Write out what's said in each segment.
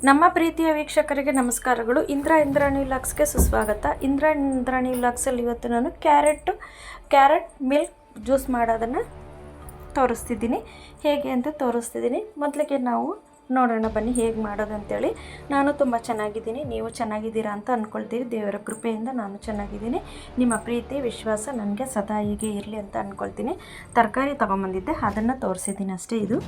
ನಮ್ಮ ಪ್ರೀತಿಯ ವೀಕ್ಷಕರಿಗೆ ನಮಸ್ಕಾರಗಳು. ಇಂದ್ರಾಣಿ ವ್ಲಾಗ್ಸ್ಗೆ ಸುಸ್ವಾಗತ. ಇಂದ್ರಾಣಿ ವ್ಲಾಗ್ಸಲ್ಲಿ ಇವತ್ತು ನಾನು ಕ್ಯಾರೆಟ್ ಮಿಲ್ಕ್ ಜ್ಯೂಸ್ ಮಾಡೋದನ್ನು ತೋರಿಸ್ತಿದ್ದೀನಿ. ಹೇಗೆ ಅಂತ ತೋರಿಸ್ತಿದ್ದೀನಿ. ಮೊದಲಿಗೆ ನಾವು ನೋಡೋಣ ಬನ್ನಿ ಹೇಗೆ ಮಾಡೋದು ಅಂತೇಳಿ. ನಾನು ತುಂಬ ಚೆನ್ನಾಗಿದ್ದೀನಿ, ನೀವು ಚೆನ್ನಾಗಿದ್ದೀರಾ ಅಂತ ಅಂದ್ಕೊಳ್ತೀವಿ. ದೇವರ ಕೃಪೆಯಿಂದ ನಾನು ಚೆನ್ನಾಗಿದ್ದೀನಿ. ನಿಮ್ಮ ಪ್ರೀತಿ ವಿಶ್ವಾಸ ನನಗೆ ಸದಾ ಹೀಗೆ ಇರಲಿ ಅಂತ ಅಂದ್ಕೊಳ್ತೀನಿ. ತರಕಾರಿ ತೊಗೊಂಬಂದಿದ್ದೆ, ಅದನ್ನು ತೋರಿಸಿದ್ದೀನಿ ಅಷ್ಟೇ. ಇದು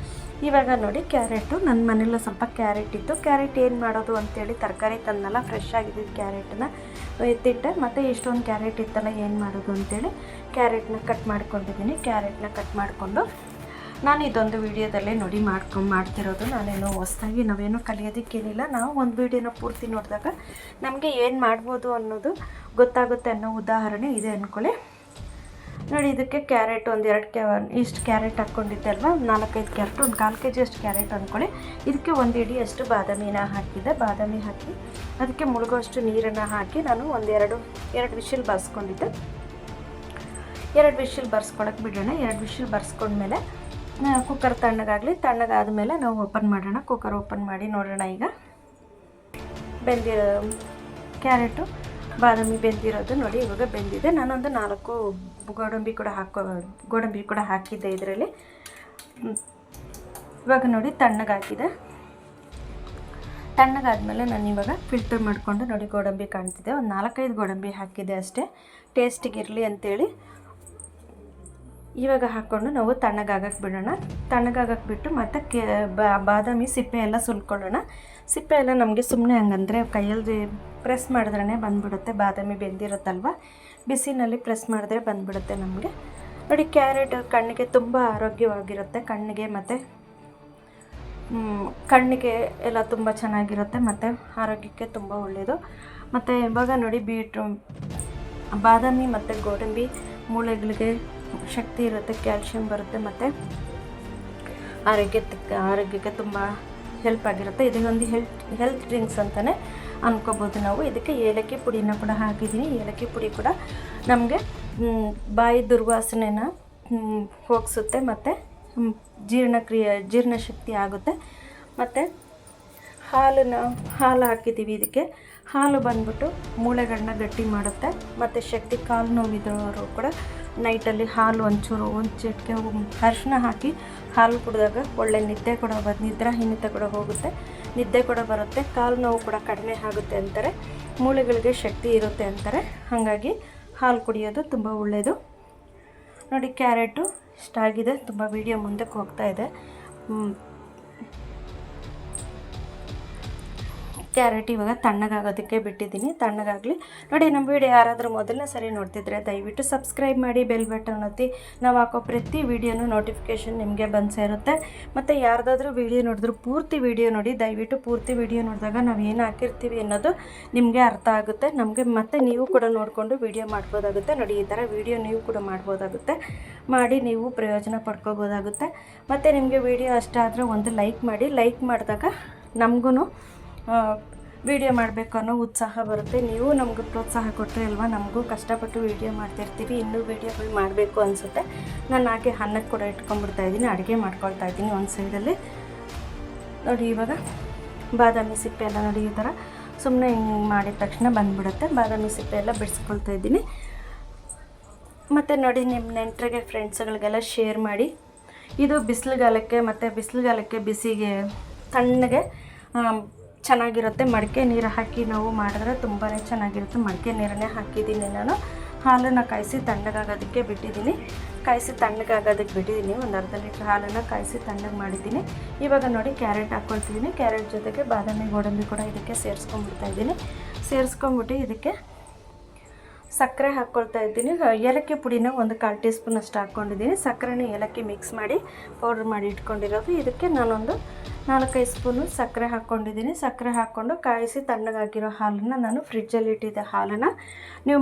ಇವಾಗ ನೋಡಿ ಕ್ಯಾರೆಟು, ನನ್ನ ಮನೆಯಲ್ಲೂ ಸ್ವಲ್ಪ ಕ್ಯಾರೆಟ್ ಇತ್ತು. ಕ್ಯಾರೆಟ್ ಏನು ಮಾಡೋದು ಅಂತೇಳಿ ತರಕಾರಿ ತಂದಲ್ಲ, ಫ್ರೆಶ್ ಆಗಿದ್ದಿದ್ದು ಕ್ಯಾರೆಟನ್ನ ಎತ್ತಿಟ್ಟೆ. ಮತ್ತು ಇಷ್ಟೊಂದು ಕ್ಯಾರೆಟ್ ಇತ್ತಲ್ಲ, ಏನು ಮಾಡೋದು ಅಂತೇಳಿ ಕ್ಯಾರೆಟ್ನ ಕಟ್ ಮಾಡ್ಕೊಂಡಿದ್ದೀನಿ. ಕ್ಯಾರೆಟ್ನ ಕಟ್ ಮಾಡಿಕೊಂಡು ನಾನು ಇದೊಂದು ವೀಡಿಯೋದಲ್ಲೇ ನೋಡಿ ಮಾಡ್ತಿರೋದು. ನಾನೇನೋ ಹೊಸದಾಗಿ ನಾವೇನೋ ಕಲಿಯೋದಕ್ಕೇನಿಲ್ಲ. ನಾವು ಒಂದು ವೀಡಿಯೋನ ಪೂರ್ತಿ ನೋಡಿದಾಗ ನಮಗೆ ಏನು ಮಾಡ್ಬೋದು ಅನ್ನೋದು ಗೊತ್ತಾಗುತ್ತೆ ಅನ್ನೋ ಉದಾಹರಣೆ ಇದೆ ಅಂದ್ಕೊಳ್ಳಿ. ನೋಡಿ, ಇದಕ್ಕೆ ಕ್ಯಾರೆಟ್ ಇಷ್ಟು ಕ್ಯಾರೆಟ್ ಹಾಕ್ಕೊಂಡಿದ್ದೆ ಅಲ್ವಾ, 4-5 ಕ್ಯಾರೆಟ್, ಒಂದು 1/4 kg ಅಷ್ಟು ಕ್ಯಾರೆಟ್ ಅಂದ್ಕೊಳ್ಳಿ. ಇದಕ್ಕೆ 1 ಹಿಡಿ ಅಷ್ಟು ಬಾದಾಮಿನ ಹಾಕಿದ್ದೆ. ಬಾದಾಮಿ ಹಾಕಿ ಅದಕ್ಕೆ ಮುಳುಗೋಷ್ಟು ನೀರನ್ನು ಹಾಕಿ ನಾನು ಎರಡು ವಿಷಿಲ್ ಬರ್ಸ್ಕೊಂಡಿದ್ದೆ. 2 ವಿಷಿಲ್ ಬರ್ಸ್ಕೊಳಕ್ಕೆ ಬಿಡೋಣ. 2 ವಿಷಿಲ್ ಬರ್ಸ್ಕೊಂಡ್ಮೇಲೆ ಕುಕ್ಕರ್ ತಣ್ಣಗಾದ್ಮೇಲೆ ನಾವು ಓಪನ್ ಮಾಡೋಣ. ಕುಕ್ಕರ್ ಓಪನ್ ಮಾಡಿ ನೋಡೋಣ. ಈಗ ಕ್ಯಾರೆಟು ಬಾದಾಮಿ ಬೆಂದಿರೋದು ನೋಡಿ, ಇವಾಗ ಬೆಂದಿದೆ. ನಾನೊಂದು 4 ಗೋಡಂಬಿ ಕೂಡ ಹಾಕಿದ್ದೆ ಇದರಲ್ಲಿ. ಇವಾಗ ನೋಡಿ ತಣ್ಣಗಾಗಿದೆ. ತಣ್ಣಗಾದ್ಮೇಲೆ ನಾನು ಇವಾಗ ಫಿಲ್ಟರ್ ಮಾಡಿಕೊಂಡು ನೋಡಿ ಗೋಡಂಬಿ ಕಾಣ್ತಿದೆ. ಒಂದು 4-5 ಗೋಡಂಬಿ ಹಾಕಿದೆ ಅಷ್ಟೇ, ಟೇಸ್ಟಿಗಿರಲಿ ಅಂಥೇಳಿ. ಇವಾಗ ಹಾಕ್ಕೊಂಡು ನಾವು ತಣ್ಣಗಾಗಕ್ಕೆ ಬಿಡೋಣ. ತಣ್ಣಗಾಗಕ್ಕೆ ಬಿಟ್ಟು ಮತ್ತು ಬಾದಾಮಿ ಸಿಪ್ಪೆ ಎಲ್ಲ ಸುಲ್ಕೊಳ್ಳೋಣ. ಸಿಪ್ಪೆ ಎಲ್ಲ ನಮಗೆ ಸುಮ್ಮನೆ ಹಂಗಂದರೆ ಕೈಯಲ್ಲಿ ಪ್ರೆಸ್ ಮಾಡಿದ್ರೇ ಬಂದುಬಿಡುತ್ತೆ. ಬಾದಾಮಿ ಬೆಂದಿರುತ್ತಲ್ವ, ಬಿಸಿನಲ್ಲಿ ಪ್ರೆಸ್ ಮಾಡಿದ್ರೆ ಬಂದುಬಿಡುತ್ತೆ ನಮಗೆ. ನೋಡಿ, ಕ್ಯಾರೆಟ್ ಕಣ್ಣಿಗೆ ತುಂಬ ಆರೋಗ್ಯವಾಗಿರುತ್ತೆ. ಕಣ್ಣಿಗೆ ಎಲ್ಲ ತುಂಬ ಚೆನ್ನಾಗಿರುತ್ತೆ ಮತ್ತು ಆರೋಗ್ಯಕ್ಕೆ ತುಂಬ ಒಳ್ಳೆಯದು. ಮತ್ತು ಇವಾಗ ನೋಡಿ ಬಾದಾಮಿ ಮತ್ತು ಗೋಡಂಬಿ ಮೂಳೆಗಳಿಗೆ ಶಕ್ತಿ ಇರುತ್ತೆ, ಕ್ಯಾಲ್ಶಿಯಂ ಬರುತ್ತೆ ಮತ್ತು ಆರೋಗ್ಯಕ್ಕೆ ತುಂಬ ಹೆಲ್ಪ್ ಆಗಿರುತ್ತೆ. ಇದನ್ನೊಂದು ಹೆಲ್ತ್ ಡ್ರಿಂಕ್ಸ್ ಅಂತಲೇ ಅನ್ಕೋಬೋದು ನಾವು. ಇದಕ್ಕೆ ಏಲಕ್ಕಿ ಪುಡಿನ ಕೂಡ ಹಾಕಿದ್ದೀನಿ. ಏಲಕ್ಕಿ ಪುಡಿ ಕೂಡ ನಮಗೆ ಬಾಯಿ ದುರ್ವಾಸನೆನ ಹೋಗಿಸುತ್ತೆ ಮತ್ತು ಜೀರ್ಣಶಕ್ತಿ ಆಗುತ್ತೆ. ಮತ್ತು ಹಾಲು ಹಾಕಿದ್ದೀವಿ. ಇದಕ್ಕೆ ಹಾಲು ಬಂದ್ಬಿಟ್ಟು ಮೂಳೆಗಳನ್ನ ಗಟ್ಟಿ ಮಾಡುತ್ತೆ ಮತ್ತು ಶಕ್ತಿ. ಕಾಲು ನೋವಿದ್ದವರು ಕೂಡ ನೈಟಲ್ಲಿ ಹಾಲು ಒಂದು ಚಿಟಿಕೆ ಅರಿಶಿನ ಹಾಕಿ ಹಾಲು ಕುಡಿದಾಗ ಒಳ್ಳೆ ನಿದ್ರಾಹೀನತೆ ಕೂಡ ಹೋಗುತ್ತೆ, ನಿದ್ದೆ ಕೂಡ ಬರುತ್ತೆ, ಕಾಲು ನೋವು ಕೂಡ ಕಡಿಮೆ ಆಗುತ್ತೆ ಅಂತಾರೆ, ಮೂಳೆಗಳಿಗೆ ಶಕ್ತಿ ಇರುತ್ತೆ ಅಂತಾರೆ. ಹಾಗಾಗಿ ಹಾಲು ಕುಡಿಯೋದು ತುಂಬ ಒಳ್ಳೆಯದು. ನೋಡಿ, ಕ್ಯಾರೆಟು ಇಷ್ಟಾಗಿದೆ. ತುಂಬ ವಿಡಿಯೋ ಮುಂದಕ್ಕೆ ಹೋಗ್ತಾ ಇದೆ. ಕ್ಯಾರೆಟ್ ಇವಾಗ ತಣ್ಣಗಾಗೋದಕ್ಕೆ ಬಿಟ್ಟಿದ್ದೀನಿ. ತಣ್ಣಗಾಗಲಿ. ನೋಡಿ, ನಮ್ಮ ವಿಡಿಯೋ ಯಾರಾದರೂ ಮೊದಲನೇ ಸರಿ ನೋಡ್ತಿದ್ರೆ ದಯವಿಟ್ಟು ಸಬ್ಸ್ಕ್ರೈಬ್ ಮಾಡಿ, ಬೆಲ್ ಬಟನ್ ಒತ್ತಿ. ನಾವು ಹಾಕೋ ಪ್ರತಿ ವಿಡಿಯೋನೂ ನೋಟಿಫಿಕೇಷನ್ ನಿಮಗೆ ಬಂದು ಸೇರುತ್ತೆ. ಮತ್ತು ಯಾರ್ದಾದ್ರೂ ವಿಡಿಯೋ ನೋಡಿದ್ರು ಪೂರ್ತಿ ವಿಡಿಯೋ ನೋಡಿ. ದಯವಿಟ್ಟು ಪೂರ್ತಿ ವಿಡಿಯೋ ನೋಡಿದಾಗ ನಾವು ಏನು ಹಾಕಿರ್ತೀವಿ ಅನ್ನೋದು ನಿಮಗೆ ಅರ್ಥ ಆಗುತ್ತೆ ನಮಗೆ. ಮತ್ತು ನೀವು ಕೂಡ ನೋಡಿಕೊಂಡು ವಿಡಿಯೋ ಮಾಡ್ಬೋದಾಗುತ್ತೆ. ನೋಡಿ, ಈ ಥರ ವಿಡಿಯೋ ನೀವು ಕೂಡ ಮಾಡ್ಬೋದಾಗುತ್ತೆ. ಮಾಡಿ ನೀವು ಪ್ರಯೋಜನ ಪಡ್ಕೋಬೋದಾಗುತ್ತೆ. ಮತ್ತು ನಿಮಗೆ ವಿಡಿಯೋ ಇಷ್ಟ ಆದರೆ ಒಂದು ಲೈಕ್ ಮಾಡಿ. ಲೈಕ್ ಮಾಡಿದಾಗ ನಮಗೂ ವಿಡಿಯೋ ಮಾಡಬೇಕು ಅನ್ನೋ ಉತ್ಸಾಹ ಬರುತ್ತೆ. ನೀವು ನಮ್ಗೆ ಪ್ರೋತ್ಸಾಹ ಕೊಟ್ಟರೆ ಅಲ್ವಾ ನಮಗೂ ಕಷ್ಟಪಟ್ಟು ವಿಡಿಯೋ ಮಾಡ್ತಿರ್ತೀವಿ, ಇನ್ನೂ ವಿಡಿಯೋಗಳು ಮಾಡಬೇಕು ಅನಿಸುತ್ತೆ. ನಾನು ಹಾಗೆ ಅನ್ನಕ್ಕೆ ಕೂಡ ಇಟ್ಕೊಂಡ್ಬಿಡ್ತಾಯಿದ್ದೀನಿ, ಅಡುಗೆ ಮಾಡ್ಕೊಳ್ತಾಯಿದ್ದೀನಿ ಒಂದು ಸೈಡಲ್ಲಿ. ನೋಡಿ, ಇವಾಗ ಬಾದಾಮಿ ಸಿಪ್ಪೆ ಎಲ್ಲ ನೋಡಿ ಈ ಥರ ಸುಮ್ಮನೆ ಹಿಂಗೆ ಮಾಡಿದ ತಕ್ಷಣ ಬಂದುಬಿಡುತ್ತೆ. ಬಾದಾಮಿ ಸಿಪ್ಪೆ ಎಲ್ಲ ಬಿಡಿಸ್ಕೊಳ್ತಾ ಇದ್ದೀನಿ. ಮತ್ತು ನೋಡಿ, ನಿಮ್ಮ ನೆಂಟರಿಗೆ ಫ್ರೆಂಡ್ಸ್ಗಳಿಗೆಲ್ಲ ಶೇರ್ ಮಾಡಿ. ಇದು ಬಿಸಿಲುಗಾಲಕ್ಕೆ ಬಿಸಿಗೆ ತಣ್ಣಗೆ ಚೆನ್ನಾಗಿರುತ್ತೆ. ಮಡಿಕೆ ನೀರು ಹಾಕಿ ನಾವು ಮಾಡಿದ್ರೆ ತುಂಬಾ ಚೆನ್ನಾಗಿರುತ್ತೆ. ಮಡಿಕೆ ನೀರನ್ನೇ ಹಾಕಿದ್ದೀನಿ ನಾನು. ಹಾಲನ್ನು ಕಾಯಿಸಿ ತಣ್ಣಗಾಗೋದಕ್ಕೆ ಬಿಟ್ಟಿದ್ದೀನಿ. ಒಂದು ಅರ್ಧ ಲೀಟ್ರ್ ಹಾಲನ್ನು ಕಾಯಿಸಿ ತಣ್ಣಗೆ ಮಾಡಿದ್ದೀನಿ. ಇವಾಗ ನೋಡಿ ಕ್ಯಾರೆಟ್ ಹಾಕ್ಕೊಳ್ತಿದ್ದೀನಿ. ಕ್ಯಾರೆಟ್ ಜೊತೆಗೆ ಬಾದಾಮಿ ಗೋಡಂಬಿ ಕೂಡ ಇದಕ್ಕೆ ಸೇರಿಸ್ಕೊಂಡ್ಬಿಡ್ತಾಯಿದ್ದೀನಿ. ಸೇರಿಸ್ಕೊಂಡ್ಬಿಟ್ಟು ಇದಕ್ಕೆ ಸಕ್ಕರೆ ಹಾಕ್ಕೊಳ್ತಾ ಇದ್ದೀನಿ. ಏಲಕ್ಕಿ ಪುಡಿನ ಒಂದು 1/4 ಟೀ ಸ್ಪೂನ್ ಅಷ್ಟು ಹಾಕ್ಕೊಂಡಿದ್ದೀನಿ. ಸಕ್ಕರೆನ ಏಲಕ್ಕಿ ಮಿಕ್ಸ್ ಮಾಡಿ ಪೌಡ್ರ್ ಮಾಡಿ ಇಟ್ಕೊಂಡಿರೋದು. ಇದಕ್ಕೆ ನಾನೊಂದು 4-5 ಸ್ಪೂನು ಸಕ್ಕರೆ ಹಾಕ್ಕೊಂಡಿದ್ದೀನಿ. ಸಕ್ಕರೆ ಹಾಕ್ಕೊಂಡು ಕಾಯಿಸಿ ತಣ್ಣಗಾಗಿರೋ ಹಾಲನ್ನು ನಾನು ಫ್ರಿಜ್ಜಲ್ಲಿ ಇಟ್ಟಿದ್ದೆ. ಹಾಲನ್ನು ನೀವು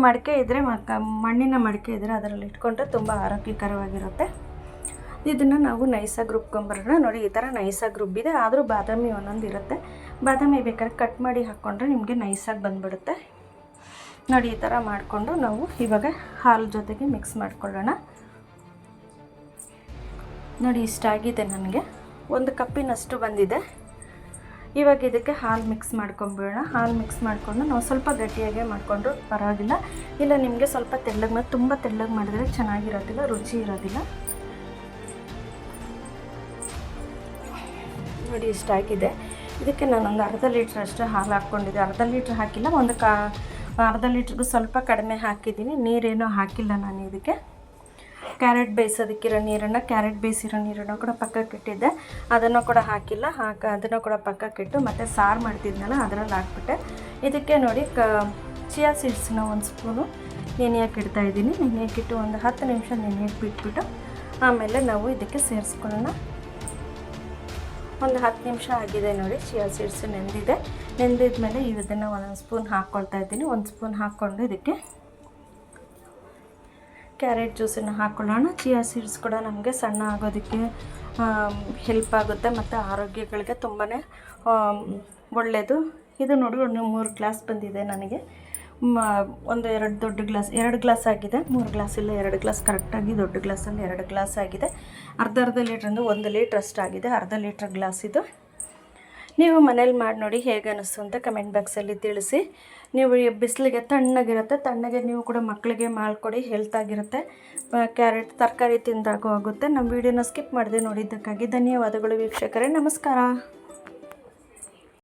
ಮಣ್ಣಿನ ಮಡಿಕೆ ಇದ್ದರೆ ಅದರಲ್ಲಿ ಇಟ್ಕೊಂಡ್ರೆ ತುಂಬ ಆರೋಗ್ಯಕರವಾಗಿರುತ್ತೆ. ಇದನ್ನು ನಾವು ನೈಸಾಗಿ ರುಬ್ಕೊಂಬರೋಣ. ನೋಡಿ, ಈ ಥರ ನೈಸಾಗಿ ರುಬ್ಬಿದೆ. ಆದರೂ ಬಾದಾಮಿ ಒಂದೊಂದು ಇರುತ್ತೆ. ಬಾದಾಮಿ ಬೇಕಾದ್ರೆ ಕಟ್ ಮಾಡಿ ಹಾಕ್ಕೊಂಡ್ರೆ ನಿಮಗೆ ನೈಸಾಗಿ ಬಂದುಬಿಡುತ್ತೆ. ನೋಡಿ, ಈ ಥರ ಮಾಡಿಕೊಂಡು ನಾವು ಇವಾಗ ಹಾಲು ಜೊತೆಗೆ ಮಿಕ್ಸ್ ಮಾಡ್ಕೊಳ್ಳೋಣ. ನೋಡಿ, ಇಷ್ಟಾಗಿದೆ. ನನಗೆ 1 ಕಪ್ಪಿನಷ್ಟು ಬಂದಿದೆ. ಇವಾಗ ಇದಕ್ಕೆ ಹಾಲು ಮಿಕ್ಸ್ ಮಾಡ್ಕೊಂಬಿಡೋಣ. ಹಾಲು ಮಿಕ್ಸ್ ಮಾಡಿಕೊಂಡು ನಾವು ಸ್ವಲ್ಪ ಗಟ್ಟಿಯಾಗೆ ಮಾಡಿಕೊಂಡ್ರು ಪರವಾಗಿಲ್ಲ, ಇಲ್ಲ ನಿಮಗೆ ಸ್ವಲ್ಪ ತೆಳ್ಳಗೆ ಮಾಡಿ, ತುಂಬ ತೆಳ್ಳಗೆ ಮಾಡಿದ್ರೆ ಚೆನ್ನಾಗಿರೋದಿಲ್ಲ, ರುಚಿ ಇರೋದಿಲ್ಲ. ನೋಡಿ ಇಷ್ಟಾಗಿದೆ. ಇದಕ್ಕೆ ನಾನೊಂದು ಅರ್ಧ ಲೀಟ್ರಷ್ಟು ಹಾಲು ಹಾಕ್ಕೊಂಡಿದ್ದೆ. ಅರ್ಧ ಲೀಟ್ರ್ ಹಾಕಿಲ್ಲ, ಅರ್ಧ ಲೀಟ್ರಿಗೂ ಸ್ವಲ್ಪ ಕಡಿಮೆ ಹಾಕಿದ್ದೀನಿ. ನೀರೇನೂ ಹಾಕಿಲ್ಲ ನಾನು ಇದಕ್ಕೆ. ಕ್ಯಾರೆಟ್ ಬೇಯಿಸೋದಕ್ಕಿರೋ ನೀರನ್ನು, ಕ್ಯಾರೆಟ್ ಬೇಯಿಸಿರೋ ನೀರನ್ನು ಕೂಡ ಪಕ್ಕಕ್ಕೆ ಇಟ್ಟಿದ್ದೆ, ಅದನ್ನು ಕೂಡ ಹಾಕಿಲ್ಲ. ಅದನ್ನು ಕೂಡ ಪಕ್ಕಕ್ಕೆ ಇಟ್ಟು ಮತ್ತು ಸಾರು ಮಾಡ್ತಿದ್ನಲ್ಲ ಅದರಲ್ಲಿ ಹಾಕ್ಬಿಟ್ಟೆ. ಇದಕ್ಕೆ ನೋಡಿ ಚಿಯಾ ಸೀಡ್ಸನ್ನ ಒಂದು ಸ್ಪೂನು ನೆನೆಯೋಕೆ ಇಡ್ತಾಯಿದ್ದೀನಿ. ನೆನೆಯೋಕ್ಕಿಟ್ಟು ಒಂದು 10 ನಿಮಿಷ ನೆನೆಯೋಕೆ ಬಿಟ್ಬಿಟ್ಟು ಆಮೇಲೆ ನಾವು ಇದಕ್ಕೆ ಸೇರಿಸ್ಕೊಳ್ಳೋಣ. ಒಂದು 10 ನಿಮಿಷ ಆಗಿದೆ ನೋಡಿ, ಚಿಯಾ ಸೀಡ್ಸ್ ನೆಂದಿದೆ. ನೆಂದಿದ್ಮೇಲೆ ಇದನ್ನು ಒಂದೊಂದು ಸ್ಪೂನ್ ಹಾಕ್ಕೊಳ್ತಾ ಇದ್ದೀನಿ. ಒಂದು ಸ್ಪೂನ್ ಹಾಕ್ಕೊಂಡು ಇದಕ್ಕೆ ಕ್ಯಾರೆಟ್ ಜ್ಯೂಸನ್ನು ಹಾಕ್ಕೊಳ್ಳೋಣ. ಚಿಯಾ ಸೀಡ್ಸ್ ಕೂಡ ನಮಗೆ ಸಣ್ಣ ಆಗೋದಕ್ಕೆ ಹೆಲ್ಪ್ ಆಗುತ್ತೆ ಮತ್ತು ಆರೋಗ್ಯಗಳಿಗೆ ತುಂಬಾ ಒಳ್ಳೆಯದು. ಇದು ನೋಡಿ ಒಂದು 3 ಗ್ಲಾಸ್ ಬಂದಿದೆ ನನಗೆ. ಒಂದು 2 ಗ್ಲಾಸ್ ಆಗಿದೆ. 3 ಗ್ಲಾಸ್ ಇಲ್ಲ, 2 ಗ್ಲಾಸ್ ಕರೆಕ್ಟಾಗಿ ದೊಡ್ಡ ಗ್ಲಾಸಲ್ಲಿ 2 ಗ್ಲಾಸ್ ಆಗಿದೆ. ಅರ್ಧ ಲೀಟ್ರಿಂದ 1 ಲೀಟ್ರ್ ಅಷ್ಟಾಗಿದೆ. ಅರ್ಧ ಲೀಟ್ರ್ ಗ್ಲಾಸ್ ಇದು. ನೀವು ಮನೇಲಿ ಮಾಡಿ ನೋಡಿ ಹೇಗೆ ಅನ್ನಿಸ್ತು ಅಂತ ಕಮೆಂಟ್ ಬಾಕ್ಸಲ್ಲಿ ತಿಳಿಸಿ. ನೀವು ಬಿಸಿಲಿಗೆ ತಣ್ಣಗೆ ನೀವು ಕೂಡ ಮಕ್ಕಳಿಗೆ ಮಾಡಿಕೊಡಿ, ಹೆಲ್ತಾಗಿರುತ್ತೆ. ಕ್ಯಾರೆಟ್ ತರಕಾರಿ ತಿಂದಾಗೂ ಆಗುತ್ತೆ. ನಮ್ಮ ವೀಡಿಯೋನ ಸ್ಕಿಪ್ ಮಾಡದೆ ನೋಡಿದ್ದಕ್ಕಾಗಿ ಧನ್ಯವಾದಗಳು ವೀಕ್ಷಕರೇ. ನಮಸ್ಕಾರ.